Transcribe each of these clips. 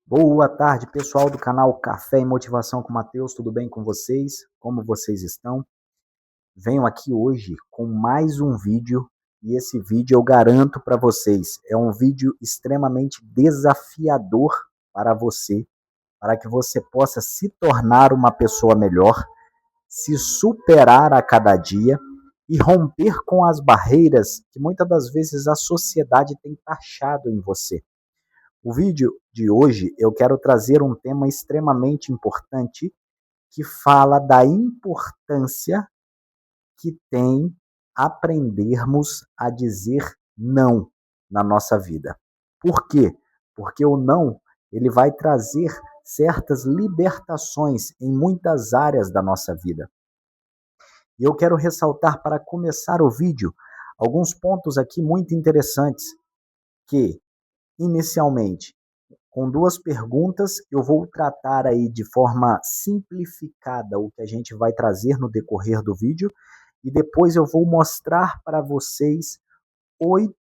Boa tarde, pessoal do canal Café e Motivação com Matheus, tudo bem com vocês? Como vocês estão? Venho aqui hoje com mais um vídeo e esse vídeo eu garanto para vocês, é um vídeo extremamente desafiador para você, para que você possa se tornar uma pessoa melhor, se superar a cada dia e romper com as barreiras que muitas das vezes a sociedade tem taxado em você. O vídeo de hoje eu quero trazer um tema extremamente importante que fala da importância que tem aprendermos a dizer não na nossa vida. Por quê? Porque o não, ele vai trazer certas libertações em muitas áreas da nossa vida. E eu quero ressaltar para começar o vídeo alguns pontos aqui muito interessantes que, inicialmente, com duas perguntas, eu vou tratar aí de forma simplificada o que a gente vai trazer no decorrer do vídeo e depois eu vou mostrar para vocês 8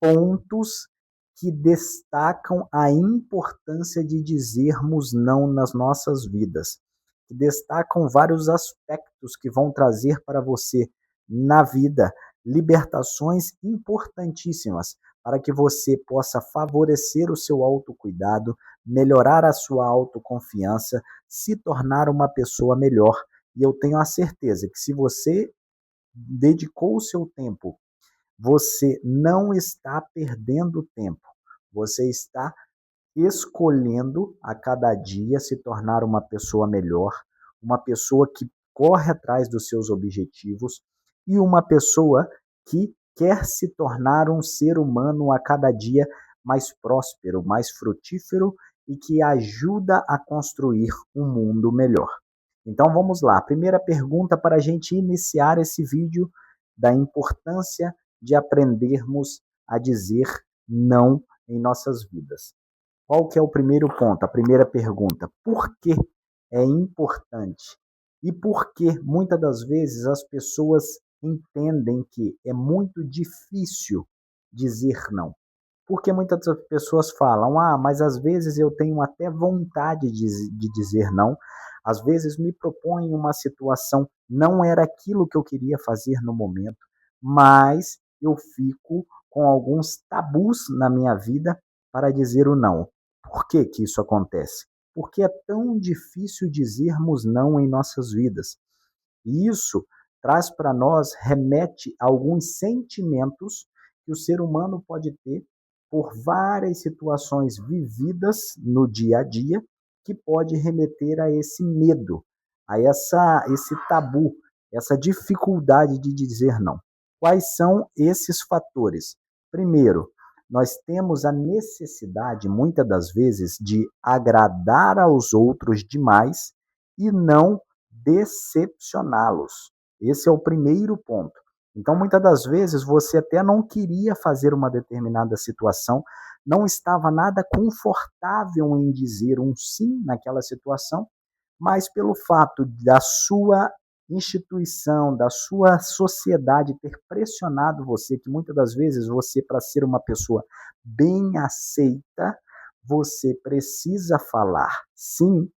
pontos que destacam a importância de dizermos não nas nossas vidas, que destacam vários aspectos que vão trazer para você na vida libertações importantíssimas para que você possa favorecer o seu autocuidado, melhorar a sua autoconfiança, se tornar uma pessoa melhor. E eu tenho a certeza que se você dedicou o seu tempo, você não está perdendo tempo. Você está escolhendo a cada dia se tornar uma pessoa melhor, uma pessoa que corre atrás dos seus objetivos e uma pessoa que quer se tornar um ser humano a cada dia mais próspero, mais frutífero e que ajuda a construir um mundo melhor. Então vamos lá, primeira pergunta para a gente iniciar esse vídeo da importância de aprendermos a dizer não em nossas vidas. Qual que é o primeiro ponto, a primeira pergunta? Por que é importante? E por que muitas das vezes as pessoas entendem que é muito difícil dizer não? Porque muitas pessoas falam, mas às vezes eu tenho até vontade de dizer não, às vezes me propõem uma situação, não era aquilo que eu queria fazer no momento, mas eu fico com alguns tabus na minha vida para dizer o não. Por que que isso acontece? Porque é tão difícil dizermos não em nossas vidas. E isso traz para nós, remete a alguns sentimentos que o ser humano pode ter por várias situações vividas no dia a dia, que pode remeter a esse medo, a esse tabu, essa dificuldade de dizer não. Quais são esses fatores? Primeiro, nós temos a necessidade, muitas das vezes, de agradar aos outros demais e não decepcioná-los. Esse é o primeiro ponto. Então, muitas das vezes, você até não queria fazer uma determinada situação, não estava nada confortável em dizer um sim naquela situação, mas pelo fato da sua instituição, da sua sociedade ter pressionado você, que muitas das vezes você, para ser uma pessoa bem aceita, você precisa falar sim,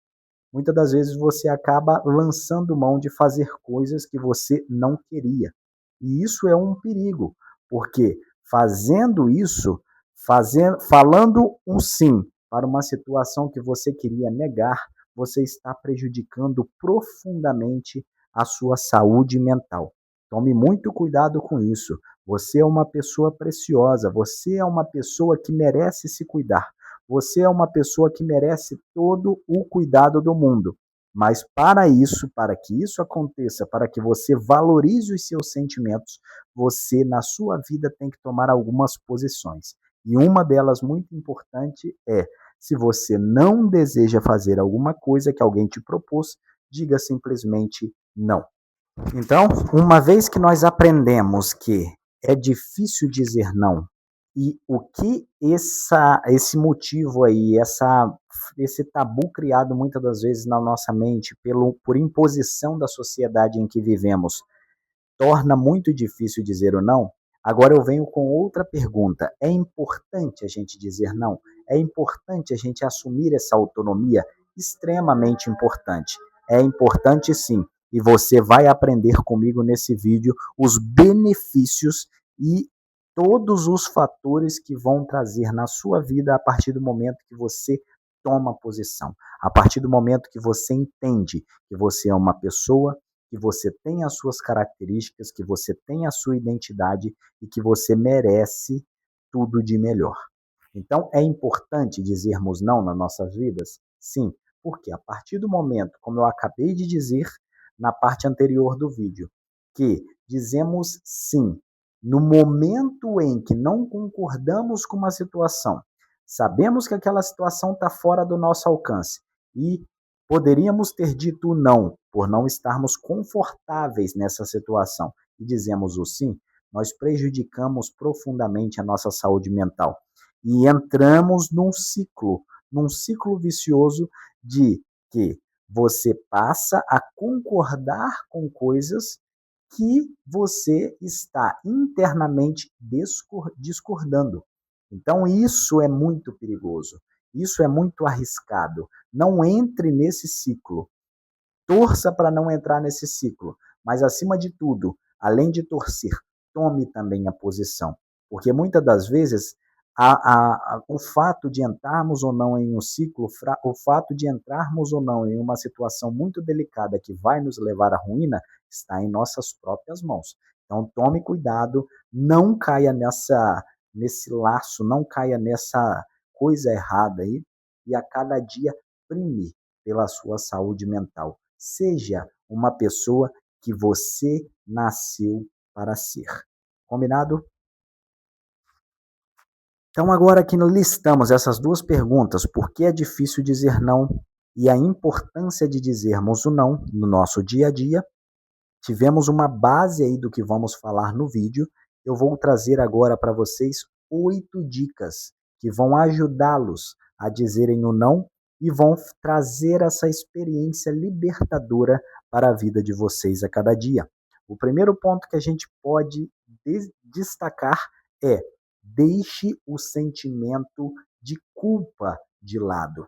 muitas das vezes você acaba lançando mão de fazer coisas que você não queria. E isso é um perigo, porque fazendo isso, falando um sim para uma situação que você queria negar, você está prejudicando profundamente a sua saúde mental. Tome muito cuidado com isso. Você é uma pessoa preciosa, você é uma pessoa que merece se cuidar. Você é uma pessoa que merece todo o cuidado do mundo. Mas para isso, para que isso aconteça, para que você valorize os seus sentimentos, você na sua vida tem que tomar algumas posições. E uma delas muito importante é, se você não deseja fazer alguma coisa que alguém te propôs, diga simplesmente não. Então, uma vez que nós aprendemos que é difícil dizer não, e o que esse motivo aí, esse tabu criado muitas das vezes na nossa mente por imposição da sociedade em que vivemos, torna muito difícil dizer o não, agora eu venho com outra pergunta. É importante a gente dizer não? é importante a gente assumir essa autonomia, extremamente importante. É importante sim, e você vai aprender comigo nesse vídeo os benefícios e todos os fatores que vão trazer na sua vida a partir do momento que você toma posição, a partir do momento que você entende que você é uma pessoa, que você tem as suas características, que você tem a sua identidade e que você merece tudo de melhor. Então, é importante dizermos não nas nossas vidas? Sim, porque a partir do momento, como eu acabei de dizer na parte anterior do vídeo, que dizemos sim no momento em que não concordamos com uma situação, sabemos que aquela situação está fora do nosso alcance e poderíamos ter dito não por não estarmos confortáveis nessa situação e dizemos o sim, nós prejudicamos profundamente a nossa saúde mental e entramos num ciclo vicioso de que você passa a concordar com coisas que você está internamente discordando. Então, isso é muito perigoso, isso é muito arriscado. Não entre nesse ciclo. Torça para não entrar nesse ciclo, mas acima de tudo, além de torcer, tome também a posição, porque muitas das vezes o fato de entrarmos ou não em um ciclo, o fato de entrarmos ou não em uma situação muito delicada que vai nos levar à ruína, está em nossas próprias mãos. Então tome cuidado, não caia nesse laço, não caia nessa coisa errada aí, e a cada dia prime pela sua saúde mental. Seja uma pessoa que você nasceu para ser. Combinado? Então, agora que listamos essas duas perguntas, por que é difícil dizer não e a importância de dizermos o não no nosso dia a dia, tivemos uma base aí do que vamos falar no vídeo. Eu vou trazer agora para vocês 8 dicas que vão ajudá-los a dizerem o não e vão trazer essa experiência libertadora para a vida de vocês a cada dia. O primeiro ponto que a gente pode destacar é: deixe o sentimento de culpa de lado.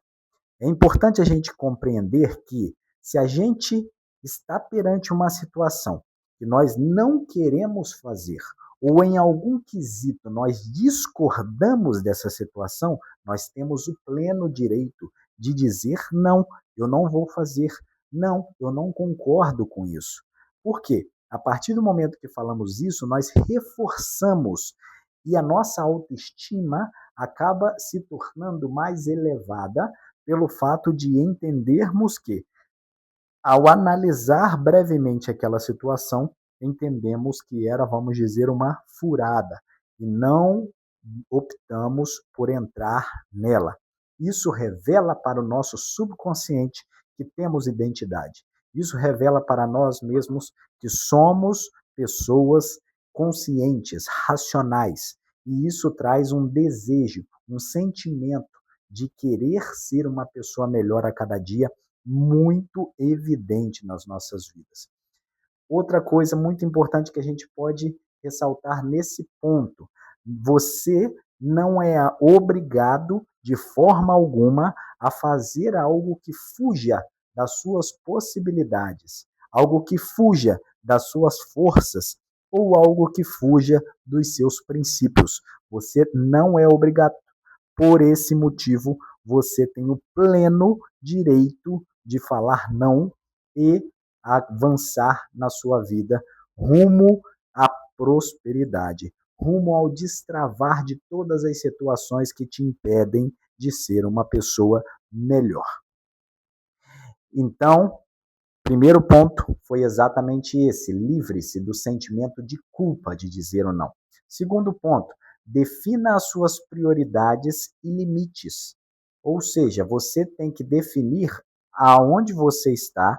É importante a gente compreender que, se a gente está perante uma situação que nós não queremos fazer, ou em algum quesito nós discordamos dessa situação, nós temos o pleno direito de dizer não, eu não vou fazer, não, eu não concordo com isso. Por quê? A partir do momento que falamos isso, nós reforçamos e a nossa autoestima acaba se tornando mais elevada pelo fato de entendermos que, ao analisar brevemente aquela situação, entendemos que era, vamos dizer, uma furada e não optamos por entrar nela. Isso revela para o nosso subconsciente que temos identidade. Isso revela para nós mesmos que somos pessoas conscientes, racionais. E isso traz um desejo, um sentimento de querer ser uma pessoa melhor a cada dia, muito evidente nas nossas vidas. Outra coisa muito importante que a gente pode ressaltar nesse ponto: você não é obrigado de forma alguma a fazer algo que fuja das suas possibilidades, algo que fuja das suas forças ou algo que fuja dos seus princípios. Você não é obrigado. Por esse motivo, você tem o pleno direito de falar não e avançar na sua vida rumo à prosperidade, rumo ao destravar de todas as situações que te impedem de ser uma pessoa melhor. Então, primeiro ponto foi exatamente esse: livre-se do sentimento de culpa de dizer ou não. Segundo ponto, defina as suas prioridades e limites. Ou seja, você tem que definir aonde você está,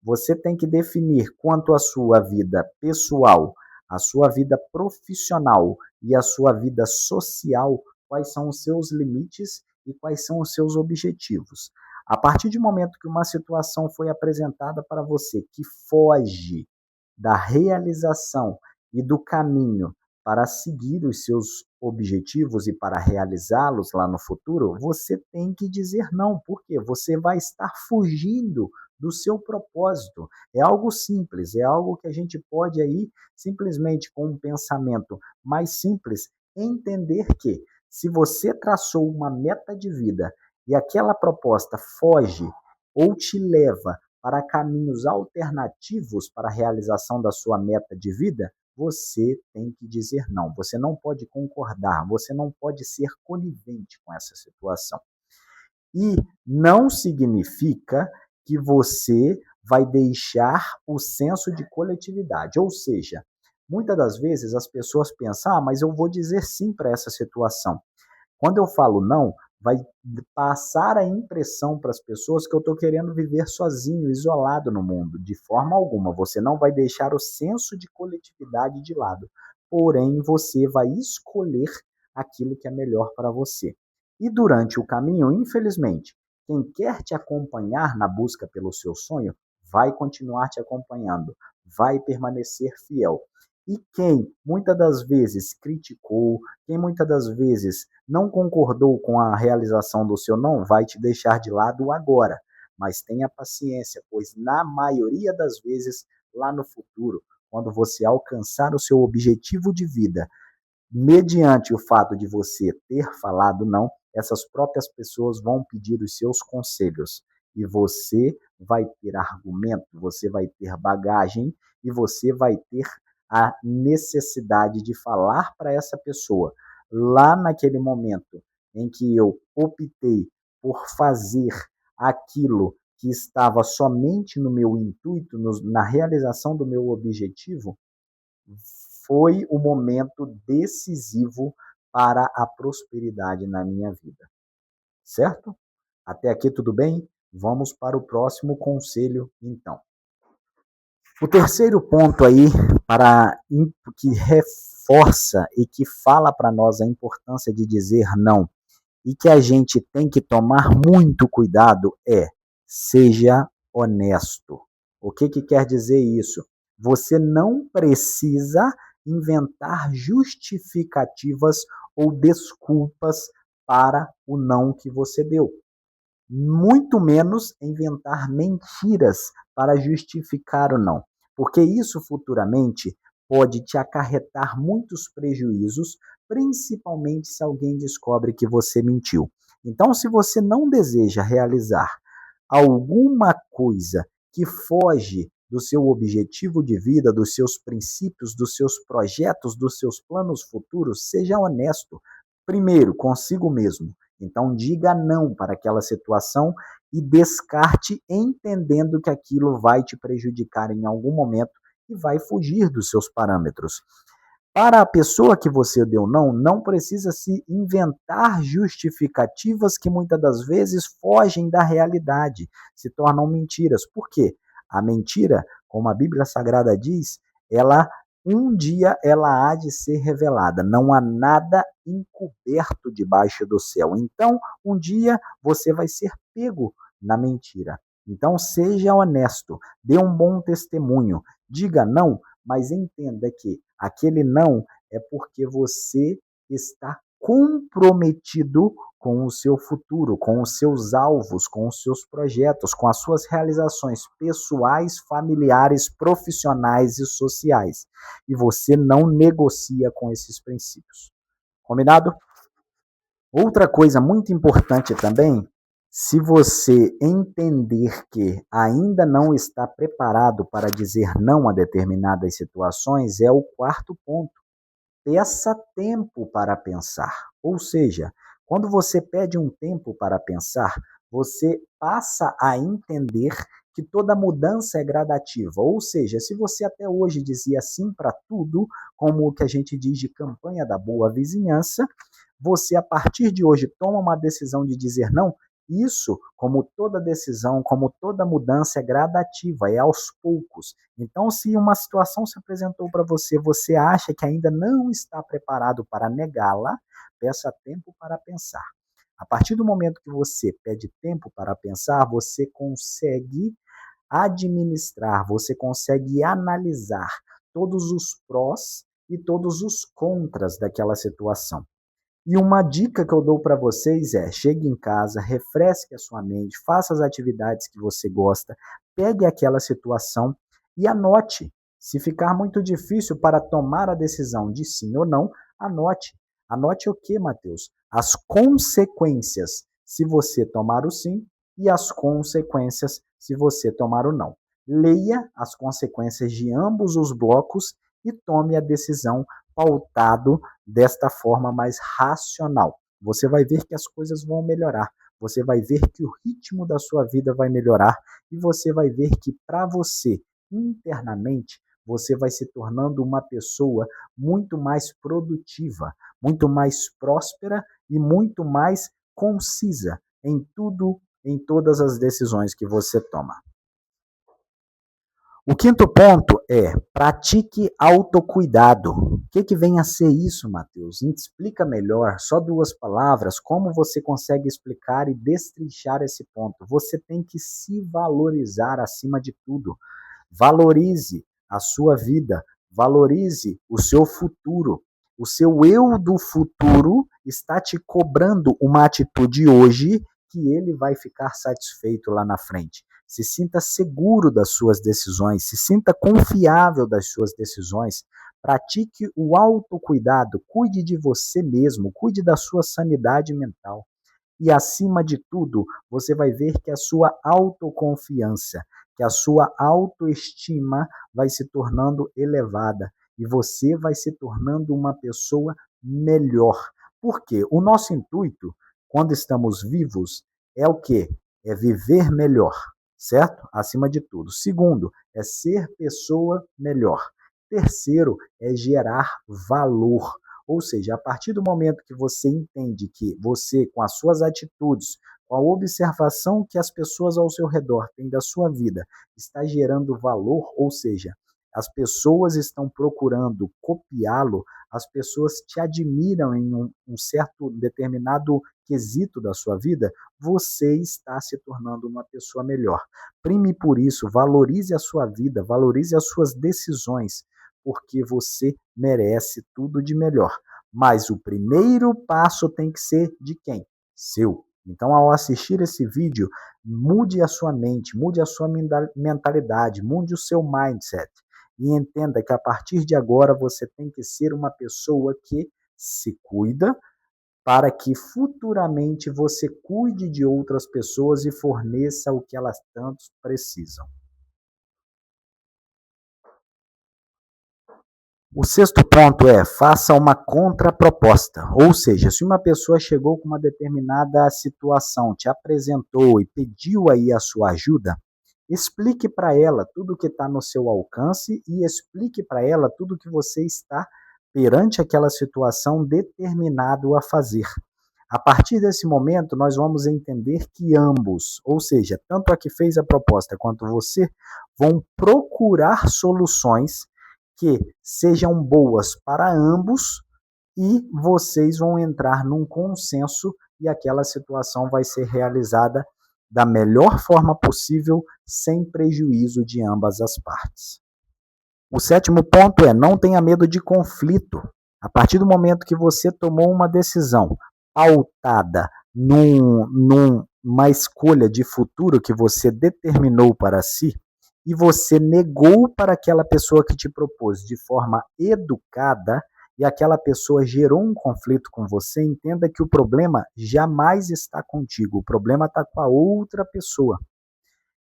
você tem que definir quanto à sua vida pessoal, a sua vida profissional e a sua vida social, quais são os seus limites e quais são os seus objetivos. A partir do momento que uma situação foi apresentada para você que foge da realização e do caminho para seguir os seus objetivos e para realizá-los lá no futuro, você tem que dizer não, porque você vai estar fugindo do seu propósito. É algo simples, é algo que a gente pode aí simplesmente com um pensamento mais simples entender que se você traçou uma meta de vida e aquela proposta foge ou te leva para caminhos alternativos para a realização da sua meta de vida, você tem que dizer não. Você não pode concordar, você não pode ser conivente com essa situação. E não significa que você vai deixar o senso de coletividade. Ou seja, muitas das vezes as pessoas pensam, mas eu vou dizer sim para essa situação. Quando eu falo não, vai passar a impressão para as pessoas que eu estou querendo viver sozinho, isolado no mundo. De forma alguma, você não vai deixar o senso de coletividade de lado. Porém, você vai escolher aquilo que é melhor para você. E durante o caminho, infelizmente, quem quer te acompanhar na busca pelo seu sonho, vai continuar te acompanhando, vai permanecer fiel. E quem muitas das vezes criticou, quem muitas das vezes não concordou com a realização do seu não, vai te deixar de lado agora. Mas tenha paciência, pois na maioria das vezes, lá no futuro, quando você alcançar o seu objetivo de vida, mediante o fato de você ter falado não, essas próprias pessoas vão pedir os seus conselhos. E você vai ter argumento, você vai ter bagagem e você vai ter a necessidade de falar para essa pessoa. Lá naquele momento em que eu optei por fazer aquilo que estava somente no meu intuito, na realização do meu objetivo, foi o momento decisivo para a prosperidade na minha vida. Certo? Até aqui tudo bem? Vamos para o próximo conselho, então. O terceiro ponto aí para que reforça e que fala para nós a importância de dizer não e que a gente tem que tomar muito cuidado é: seja honesto. O que quer dizer isso? Você não precisa inventar justificativas ou desculpas para o não que você deu. Muito menos inventar mentiras para justificar o não, porque isso futuramente pode te acarretar muitos prejuízos, principalmente se alguém descobre que você mentiu. Então, se você não deseja realizar alguma coisa que foge do seu objetivo de vida, dos seus princípios, dos seus projetos, dos seus planos futuros, seja honesto. Primeiro, consigo mesmo. Então, diga não para aquela situação e descarte entendendo que aquilo vai te prejudicar em algum momento e vai fugir dos seus parâmetros. Para a pessoa que você deu não, não precisa se inventar justificativas que muitas das vezes fogem da realidade, se tornam mentiras. Por quê? A mentira, como a Bíblia Sagrada diz, um dia ela há de ser revelada. Não há nada encoberto debaixo do céu. Então, um dia você vai ser pego na mentira. Então, seja honesto, dê um bom testemunho, diga não, mas entenda que aquele não é porque você está comprometido com o seu futuro, com os seus alvos, com os seus projetos, com as suas realizações pessoais, familiares, profissionais e sociais. E você não negocia com esses princípios. Combinado? Outra coisa muito importante também, se você entender que ainda não está preparado para dizer não a determinadas situações, é o quarto ponto. Peça tempo para pensar. Ou seja, quando você pede um tempo para pensar, você passa a entender que toda mudança é gradativa. Ou seja, se você até hoje dizia sim para tudo, como o que a gente diz de campanha da boa vizinhança, você a partir de hoje toma uma decisão de dizer não. Isso, como toda decisão, como toda mudança, é gradativa, é aos poucos. Então, se uma situação se apresentou para você, você acha que ainda não está preparado para negá-la, peça tempo para pensar. A partir do momento que você pede tempo para pensar, você consegue administrar, você consegue analisar todos os prós e todos os contras daquela situação. E uma dica que eu dou para vocês é: chegue em casa, refresque a sua mente, faça as atividades que você gosta, pegue aquela situação e anote. Se ficar muito difícil para tomar a decisão de sim ou não, anote. Anote o que, Matheus? As consequências se você tomar o sim e as consequências se você tomar o não. Leia as consequências de ambos os blocos e tome a decisão pautado desta forma mais racional. Você vai ver que as coisas vão melhorar, você vai ver que o ritmo da sua vida vai melhorar e você vai ver que para você, internamente, você vai se tornando uma pessoa muito mais produtiva, muito mais próspera e muito mais concisa em tudo, em todas as decisões que você toma. O quinto ponto é: pratique autocuidado. O que vem a ser isso, Matheus? Explica melhor, só 2 palavras, como você consegue explicar e destrinchar esse ponto. Você tem que se valorizar acima de tudo. Valorize a sua vida, valorize o seu futuro. O seu eu do futuro está te cobrando uma atitude hoje que ele vai ficar satisfeito lá na frente. Se sinta seguro das suas decisões, se sinta confiável das suas decisões. Pratique o autocuidado, cuide de você mesmo, cuide da sua sanidade mental. E, acima de tudo, você vai ver que a sua autoconfiança, que a sua autoestima vai se tornando elevada e você vai se tornando uma pessoa melhor. Por quê? O nosso intuito, quando estamos vivos, é o quê? É viver melhor, certo? Acima de tudo. Segundo, é ser pessoa melhor. Terceiro, é gerar valor. Ou seja, a partir do momento que você entende que você, com as suas atitudes, com a observação que as pessoas ao seu redor têm da sua vida, está gerando valor, ou seja, as pessoas estão procurando copiá-lo, as pessoas te admiram em um certo determinado quesito da sua vida, você está se tornando uma pessoa melhor. Prime por isso, valorize a sua vida, valorize as suas decisões, porque você merece tudo de melhor. Mas o primeiro passo tem que ser de quem? Seu. Então, ao assistir esse vídeo, mude a sua mente, mude a sua mentalidade, mude o seu mindset. E entenda que a partir de agora você tem que ser uma pessoa que se cuida para que futuramente você cuide de outras pessoas e forneça o que elas tanto precisam. O sexto ponto é: faça uma contraproposta. Ou seja, se uma pessoa chegou com uma determinada situação, te apresentou e pediu aí a sua ajuda, explique para ela tudo o que está no seu alcance e explique para ela tudo o que você está, perante aquela situação, determinado a fazer. A partir desse momento, nós vamos entender que ambos, ou seja, tanto a que fez a proposta quanto você, vão procurar soluções que sejam boas para ambos e vocês vão entrar num consenso e aquela situação vai ser realizada da melhor forma possível, sem prejuízo de ambas as partes. O sétimo ponto é: não tenha medo de conflito. A partir do momento que você tomou uma decisão pautada numa escolha de futuro que você determinou para si, e você negou para aquela pessoa que te propôs de forma educada, e aquela pessoa gerou um conflito com você, entenda que o problema jamais está contigo, o problema está com a outra pessoa.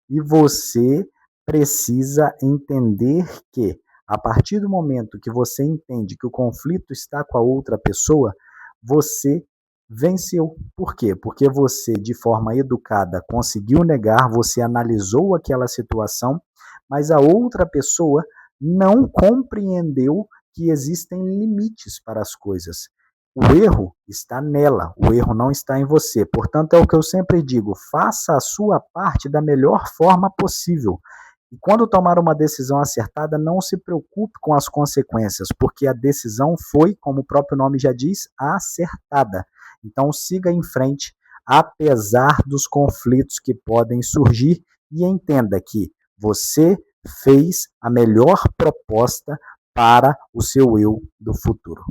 E você precisa entender que, a partir do momento que você entende que o conflito está com a outra pessoa, você venceu. Por quê? Porque você, de forma educada, conseguiu negar, você analisou aquela situação, mas a outra pessoa não compreendeu que existem limites para as coisas. O erro está nela, o erro não está em você. Portanto, é o que eu sempre digo: faça a sua parte da melhor forma possível. E quando tomar uma decisão acertada, não se preocupe com as consequências, porque a decisão foi, como o próprio nome já diz, acertada. Então, siga em frente, apesar dos conflitos que podem surgir, e entenda que você fez a melhor proposta para o seu eu do futuro.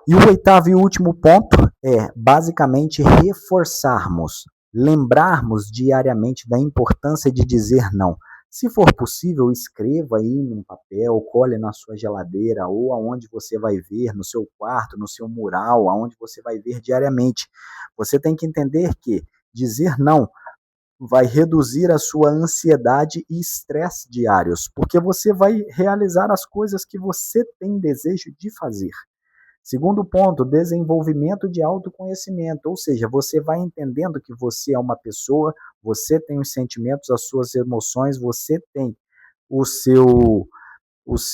E o oitavo e último ponto é, basicamente, reforçarmos, lembrarmos diariamente da importância de dizer não. Se for possível, escreva aí num papel, cole na sua geladeira ou aonde você vai ver, no seu quarto, no seu mural, aonde você vai ver diariamente. Você tem que entender que dizer não vai reduzir a sua ansiedade e estresse diários, porque você vai realizar as coisas que você tem desejo de fazer. Segundo ponto, desenvolvimento de autoconhecimento, ou seja, você vai entendendo que você é uma pessoa, você tem os sentimentos, as suas emoções, você tem o seu,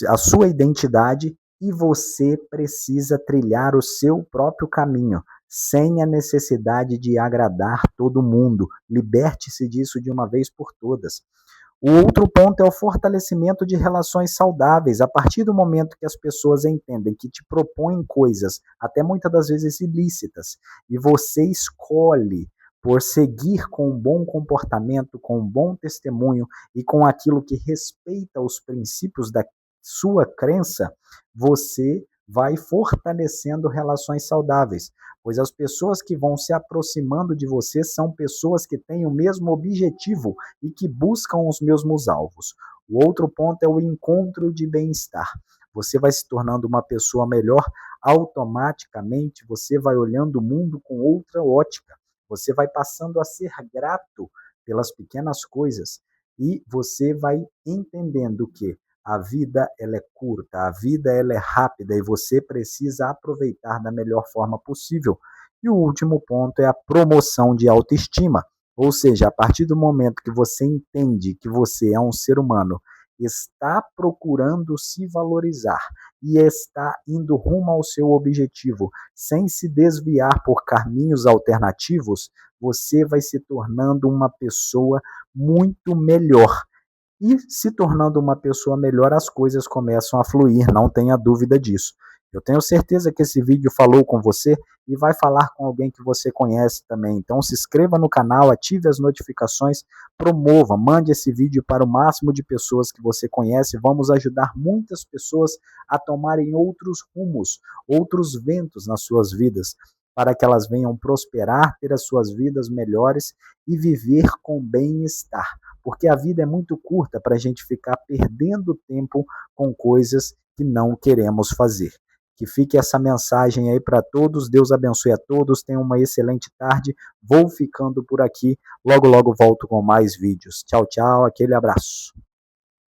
a sua identidade e você precisa trilhar o seu próprio caminho, sem a necessidade de agradar todo mundo. Liberte-se disso de uma vez por todas. O outro ponto é o fortalecimento de relações saudáveis. A partir do momento que as pessoas entendem que te propõem coisas, até muitas das vezes ilícitas, e você escolhe por seguir com um bom comportamento, com um bom testemunho e com aquilo que respeita os princípios da sua crença, você vai fortalecendo relações saudáveis, pois as pessoas que vão se aproximando de você são pessoas que têm o mesmo objetivo e que buscam os mesmos alvos. O outro ponto é o encontro de bem-estar. Você vai se tornando uma pessoa melhor, automaticamente você vai olhando o mundo com outra ótica. Você vai passando a ser grato pelas pequenas coisas e você vai entendendo que a vida ela é curta, a vida ela é rápida e você precisa aproveitar da melhor forma possível. E o último ponto é a promoção de autoestima. Ou seja, a partir do momento que você entende que você é um ser humano, está procurando se valorizar e está indo rumo ao seu objetivo, sem se desviar por caminhos alternativos, você vai se tornando uma pessoa muito melhor. E se tornando uma pessoa melhor, as coisas começam a fluir, não tenha dúvida disso. Eu tenho certeza que esse vídeo falou com você e vai falar com alguém que você conhece também. Então se inscreva no canal, ative as notificações, promova, mande esse vídeo para o máximo de pessoas que você conhece. Vamos ajudar muitas pessoas a tomarem outros rumos, outros ventos nas suas vidas, para que elas venham prosperar, ter as suas vidas melhores e viver com bem-estar. Porque a vida é muito curta para a gente ficar perdendo tempo com coisas que não queremos fazer. Que fique essa mensagem aí para todos. Deus abençoe a todos. Tenham uma excelente tarde. Vou ficando por aqui. Logo, logo volto com mais vídeos. Tchau, tchau. Aquele abraço.